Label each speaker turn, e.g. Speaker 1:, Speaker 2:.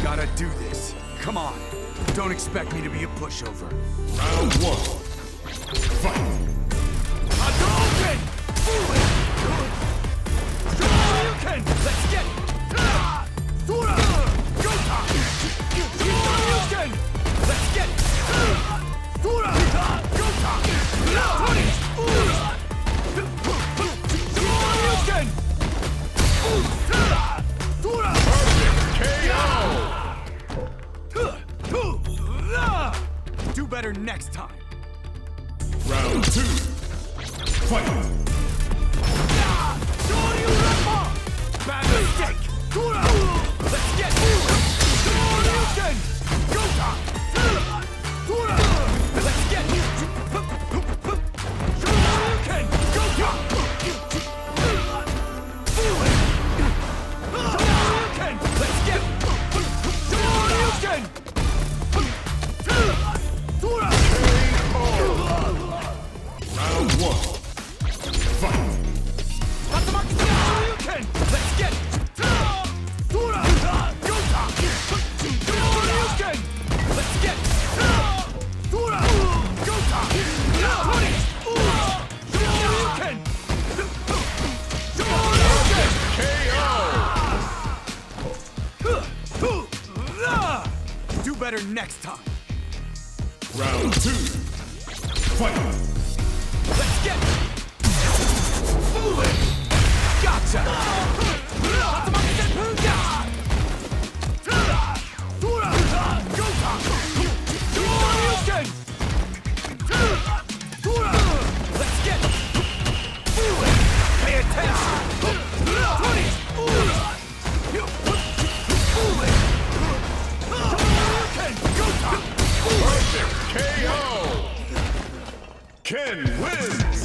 Speaker 1: Gotta do this. Come on. Don't expect me to be a pushover.
Speaker 2: Round one. Fight.
Speaker 1: Hadouken! Hadouken! Let's get it! Sora! Go-ta! Hadouken! Let's get it! Sora! Go-ta! Hadouken! Sora! KO! Do better next time.
Speaker 2: Round two. Fight.
Speaker 1: Bad mistake! Let's get Hadouken! Go-ta! Let's get Hadouken! Go-ta! Hadouken! Let's get Hadouken!
Speaker 2: Round one. Fight.
Speaker 1: Hadouken! Let's get Sora! Go-ta! Hadouken! Let's get Sora! Go-ta! Hadouken! Do better next time.
Speaker 2: Round two. Fight.
Speaker 1: Let's get foolish. Gotcha. Let's get foolish. Pay attention.
Speaker 2: KO. Ken wins.